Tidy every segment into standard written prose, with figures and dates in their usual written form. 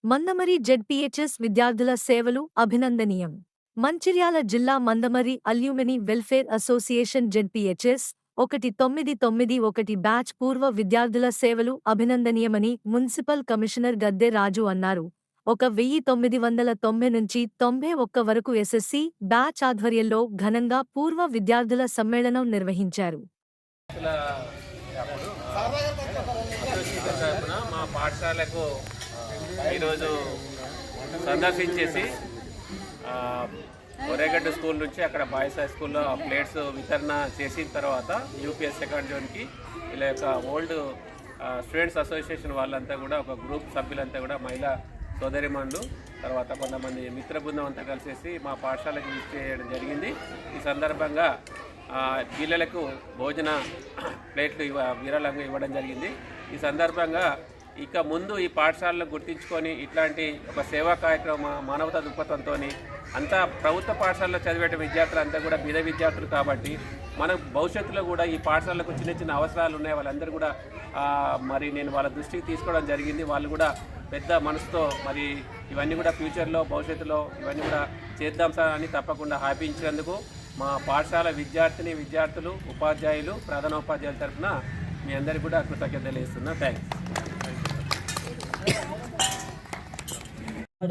Mandamarri ZPHS విద్యార్థుల సేవలు అభినందనీయం. మంచిర్యాల జిల్లా Mandamarri alumni welfare association ZPHS 1991 batch పూర్వ విద్యార్థుల సేవలు అభినందనీయమని మున్సిపల్ కమిషనర్ గద్దె రాజు అన్నారు. 1990 నుంచి 91 వరకు ఎస్ఎస్సి బ్యాచ్ ఆధ్వర్యంలో ఘనంగా పూర్వ విద్యార్థుల సమ్మేళనం నిర్వహించారు. మా పాఠశాలకు ఈరోజు సందర్శించేసి ఒరేగడ్డ స్కూల్ నుంచి అక్కడ బాయ్స్ హై స్కూల్లో ప్లేట్స్ వితరణ చేసిన తర్వాత యూపీఎస్ సెకండ్ జోన్కి ఇలా యొక్క ఓల్డ్ స్టూడెంట్స్ అసోసియేషన్ వాళ్ళంతా కూడా ఒక గ్రూప్ సభ్యులంతా కూడా మహిళా సోదరిమణులు తర్వాత కొంతమంది మిత్ర బృందం అంతా కలిసేసి మా పాఠశాలకు విజిట్ చేయడం జరిగింది. ఈ సందర్భంగా పిల్లలకు భోజన ప్లేట్లు విరాళంగా ఇవ్వడం జరిగింది. ఈ సందర్భంగా ఇక ముందు ఈ పాఠశాలను గుర్తించుకొని ఇట్లాంటి ఒక సేవా కార్యక్రమ మానవతా దృక్పథంతో అంతా ప్రభుత్వ పాఠశాలలో చదివే విద్యార్థులంతా కూడా బీద విద్యార్థులు కాబట్టి మన భవిష్యత్తులో కూడా ఈ పాఠశాలకు చిన్న చిన్న అవసరాలు ఉన్నాయి. వాళ్ళందరూ కూడా మరి నేను వాళ్ళ దృష్టికి తీసుకోవడం జరిగింది. వాళ్ళు కూడా పెద్ద మనసుతో మరి ఇవన్నీ కూడా ఫ్యూచర్లో భవిష్యత్తులో ఇవన్నీ కూడా చేద్దాం సార్ అని తప్పకుండా హామీంచినందుకు మా పాఠశాల విద్యార్థులు ఉపాధ్యాయులు ప్రధానోపాధ్యాయుల తరఫున మీ అందరికీ కూడా కృతజ్ఞతలు తెలియజేస్తున్నా. థ్యాంక్స్.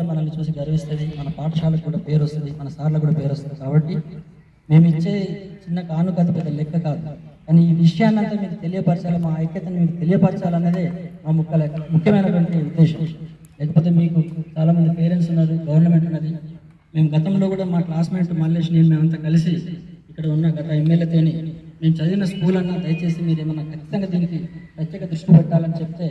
మనల్ని చూసి గర్విస్తుంది, మన పాఠశాలకు కూడా పేరు వస్తుంది, మన సార్లకు కూడా పేరు వస్తుంది. కాబట్టి మేము ఇచ్చే చిన్న కానుకత పెద్ద లెక్క కాదు, కానీ ఈ విషయాన్ని అంతా మీకు తెలియపరచాలి, మా ఐక్యతను మీకు తెలియపరచాలన్నదే మా ముఖ్యమైనటువంటి ఉద్దేశం. లేకపోతే మీకు చాలామంది పేరెంట్స్ ఉన్నారు, గవర్నమెంట్ ఉన్నది. మేము గతంలో కూడా మా క్లాస్మేట్ మల్లేష్ మేమంతా కలిసి ఇక్కడ ఉన్న గత ఎమ్మెల్యేతోని మేము చదివిన స్కూల్ అన్నా దయచేసి మీరు ఏమన్నా ఖచ్చితంగా దీనికి ప్రత్యేక దృష్టి పెట్టాలని చెప్తే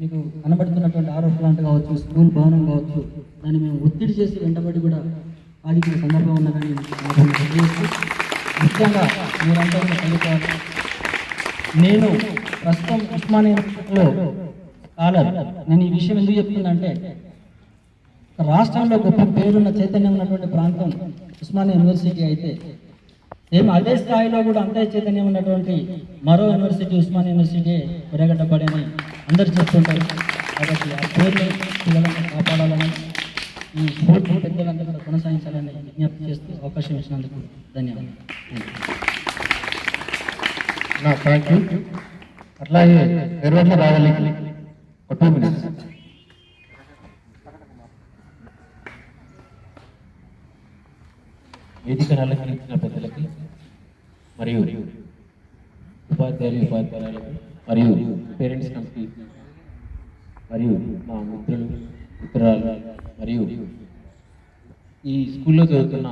మీకు కనబడుతున్నటువంటి ఆరోపణలు కావచ్చు, స్కూల్ భవనం కావచ్చు, దాన్ని మేము ఒత్తిడి చేసి వెంటబడి కూడా ఆడికి సందర్భం ఉన్నదని ముఖ్యంగా మీరంతా చదువుకోవాలి. నేను ప్రస్తుతం ఉస్మానియాలో స్కాలర్. నేను ఈ విషయం ఎందుకు చెప్తుందంటే రాష్ట్రంలో గొప్ప పేరున్న చైతన్యం ఉన్నటువంటి ప్రాంతం ఉస్మానియా యూనివర్సిటీ అయితే సేమ్ అదే స్థాయిలో కూడా అంతే చైతన్యం ఉన్నటువంటి మరో యూనివర్సిటీ ఉస్మానియా యూనివర్సిటీ ఒరేగడ్డపడి అని అందరు చెప్తుంటారు. కాబట్టి ఆ పేరుని పిల్లలను కాపాడాలని ఈ స్పోర్ట్స్ పెద్దలంతా కూడా కొనసాగించాలని విజ్ఞప్తి చేస్తూ అవకాశం ఇచ్చినందుకు ధన్యవాదాలు. Thank you. అట్లాగే నిర్వహణ రావాలి. వేదికను అలంకరించిన పెద్దలకి మరియు ఉపాధ్యాయులకు మరియు పేరెంట్స్ కమిటీ మరియు మా మిత్రురాలు మరియు ఈ స్కూల్లో చదువుతున్న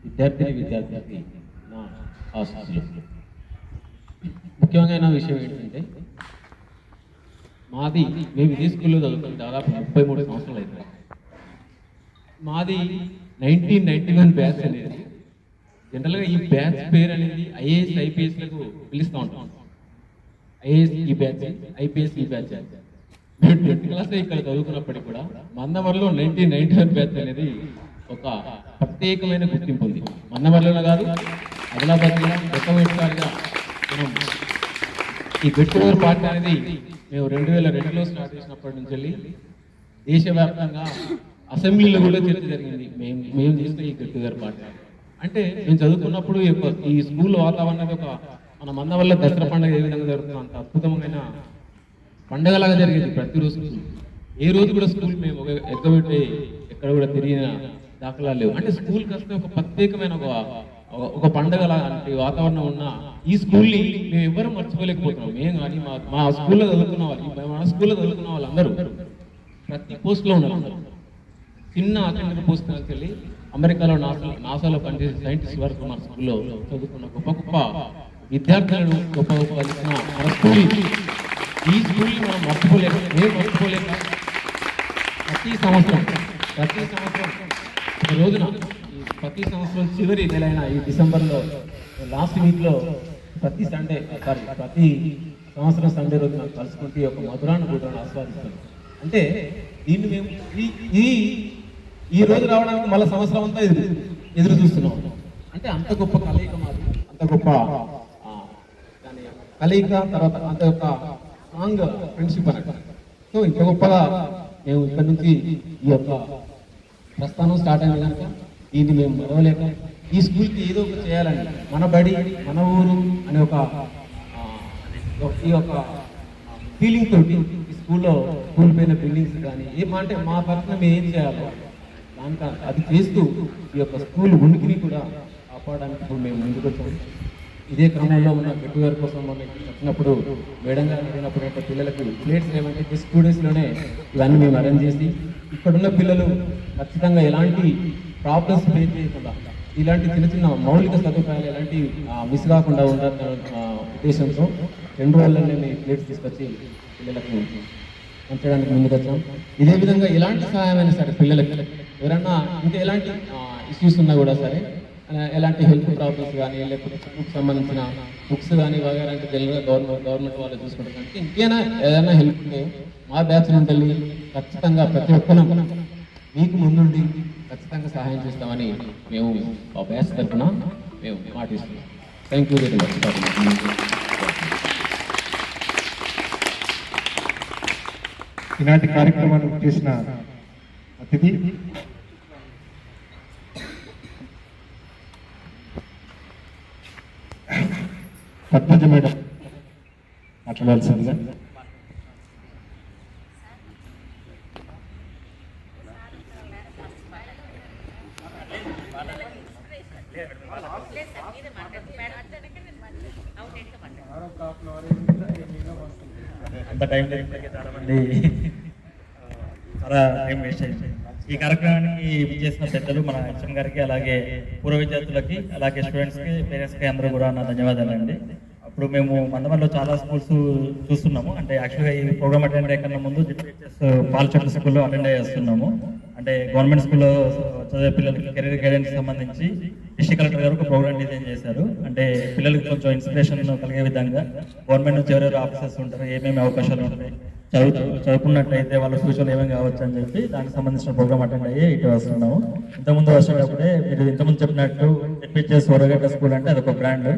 విద్యార్థులకి నా ఆశీస్సులు. ముఖ్యమైన విషయం ఏంటంటే మేము ఇదే స్కూల్లో చదువుతున్న దాదాపు 33 సంవత్సరాలు అవుతుంది. మాది 1991 బ్యాచ్ అనేది జనరల్గా ఈ బ్యాచ్ పేరు అనేది ఐఏఎస్ ఐపీఎస్లకు పిలుస్తూ ఉంటాం. ఐఏఎస్ ఈ బ్యాచ్, ఐపీఎస్ ఈ బ్యాచ్. మేము 10th క్లాస్లో ఇక్కడ చదువుకున్నప్పటికీ కూడా మందమరిలో 1991 బ్యాచ్ అనేది ఒక ప్రత్యేకమైన గుర్తింపు ఉంది. మందమరిలో కాదు, ఆదిలాబాద్లో మొట్టమొదటిసారిగా మనం ఈ గెట్ టుగెదర్ పార్టీ అనేది మేము 2002లో స్టార్ట్ చేసినప్పటి నుంచి వెళ్ళి దేశవ్యాప్తంగా అసెంబ్లీలో కూడా చర్చ జరిగింది. మేము చేసిన ఈ గెట్ టుగెదర్ పార్టీ అంటే మేము చదువుకున్నప్పుడు ఈ స్కూల్ వాతావరణం ఒక మన మందవల్ల దసరా పండుగ ఏ విధంగా జరుగుతుందో అంత అద్భుతమైన పండుగలాగా జరిగేది. ప్రతిరోజు ఏ రోజు కూడా స్కూల్ మేము ఎక్కబెట్టి ఎక్కడ కూడా తిరిగిన దాఖలాలు లేవు. అంటే స్కూల్కి వస్తే ఒక ప్రత్యేకమైన ఒక పండుగలా అంటే వాతావరణం ఉన్న ఈ స్కూల్ని మేము ఎవరు మర్చిపోలేకపోతున్నాం. మేము కానీ మా స్కూల్లో చదువుకున్న వాళ్ళు, మన స్కూల్లో చదువుకున్న వాళ్ళందరూ ప్రతి పోస్ట్లో ఉన్నారు. చిన్న అటెండర్ పోస్ట్ వెళ్ళి అమెరికాలో నాసాలో పనిచేసే సైంటిస్ట్ వరకు మన స్కూల్లో చదువుకున్న గొప్ప విద్యార్థులను గొప్ప కలిసిన మన స్కూల్, ఈ స్కూల్ని మనం మర్చిపోలేక ప్రతి సంవత్సరం ఒక రోజున ప్రతి సంవత్సరం చివరి నెలైన ఈ డిసెంబర్లో లాస్ట్ వీక్లో ప్రతి సంవత్సరం సండే రోజు నాకు కలుసుకుంటే ఒక మధురానుభూతిని ఆస్వాదిస్తాను. అంటే దీన్ని మేము ఈ రోజు రావడానికి మళ్ళీ సంవత్సరం అంతా ఎదురు చూస్తున్నాం. అంటే అంత గొప్ప కలయిక మాది, అంత గొప్ప దాని కలయిక, తర్వాత అంత యొక్క స్ట్రాంగ్ ఫ్రెండ్షిప్ అన్నట్టు. సో ఇంత గొప్పగా మేము ఇక్కడ నుంచి ఈ యొక్క ప్రస్థానం స్టార్ట్ అయిన కనుక దీన్ని మేము మరవలేక ఈ స్కూల్కి ఏదో ఒకటి చేయాలండి. మన బడి మన ఊరు అనే ఈ యొక్క ఫీలింగ్ తోటి ఈ స్కూల్లో స్కూల్ పైన బిల్డింగ్స్ కానీ అంటే మా పక్కన మేము ఏం చేయాలో దానికి అది చేస్తూ ఈ యొక్క స్కూల్ ఉనికిని కూడా కాపాడడానికి ఇప్పుడు మేము ముందుకు వచ్చాము. ఇదే క్రమంలో ఉన్న గెట్ టుగెదర్ కోసం మనం వచ్చినప్పుడు మేడం గారు అడిగినప్పుడు అంటే పిల్లలకి ప్లేట్స్ ఏమంటే జస్ట్ 2 డేస్లోనే ఇవన్నీ మేము అరేంజ్ చేసి ఇక్కడున్న పిల్లలు ఖచ్చితంగా ఎలాంటి ప్రాబ్లమ్స్ ఫేస్ చేయకుండా ఇలాంటి చిన్న చిన్న మౌలిక సదుపాయాలు ఎలాంటి మిస్ కాకుండా ఉండాలన్న ఉద్దేశంతో 2 రోజుల్లోనే మేము ప్లేట్స్ తీసుకొచ్చి పిల్లలకు పంచడానికి ముందుకు వచ్చాం. ఇదే విధంగా ఎలాంటి సహాయమైనా సరే పిల్లలకి ఎవరన్నా ఇంకా ఎలాంటి ఇష్యూస్ ఉన్నా కూడా సరే, ఎలాంటి హెల్త్ ప్రాబ్లమ్స్ కానీ లేకపోతే చదువుకు సంబంధించిన బుక్స్ కానీ వగైరా అంటే జనరల్గా గవర్నమెంట్ వాళ్ళు చూసుకుంటారు. కానీ ఇంకేనా ఏదైనా హెల్ప్ ఉంటే మా బ్యాచ్ నుంచి వెళ్ళి ఖచ్చితంగా ప్రతి ఒక్కరం మీకు ముందుండి ఖచ్చితంగా సహాయం చేస్తామని మేము మా బ్యాచ్ తరఫున మేము మాటిస్తున్నాం. Thank you very much. ఈనాటి కార్యక్రమాన్ని చేసిన అతిథి పద్మజ మేడం మాట్లాడాల్సిందిగా. అంత టైం లేదు, చాలా మంది చాలా టైం వేస్ట్ అయింది. ఈ కార్యక్రమానికి చేసిన పెద్దలు మన హెచ్ఎం గారికి, అలాగే పూర్వ విద్యార్థులకి, అలాగే స్టూడెంట్స్కి, పేరెంట్స్కి అందరూ కూడా నా ధన్యవాదాలండి. అప్పుడు మేము మందమరిలో చాలా స్కూల్స్ చూస్తున్నాము. అంటే యాక్చువల్గా ఈ ప్రోగ్రామ్ అటెండ్ అయ్యే కన్నా ముందు పాలచెట్ల స్కూల్లో అటెండ్ చేస్తున్నాము. అంటే గవర్నమెంట్ స్కూల్లో చదివే పిల్లలకి కెరీర్ గైడెన్స్ సంబంధించి డిస్ట్రిక్ట్ కలెక్టర్ గారు ఒక ప్రోగ్రామ్ డిజైన్ చేశారు. అంటే పిల్లలకి కొంచెం ఇన్స్పిరేషన్ కలిగే విధంగా గవర్నమెంట్ నుంచి ఎవరెవరు ఆఫీసర్స్ ఉంటారు, ఏమేమి అవకాశాలు ఉంటాయి, చదువుకున్నట్లయితే వాళ్ళ ఫ్యూచర్లో ఏమేమి కావచ్చు అని చెప్పి దానికి సంబంధించిన ప్రోగ్రామ్ అటెండ్ అయ్యి ఇటు వస్తున్నాము. ఇంతకుముందు వచ్చేటప్పుడే మీరు ఇంతకుముందు చెప్పినట్టు జెడ్పీహెచ్ఎస్ వరగడ్డ స్కూల్ అంటే అదొక బ్రాండ్.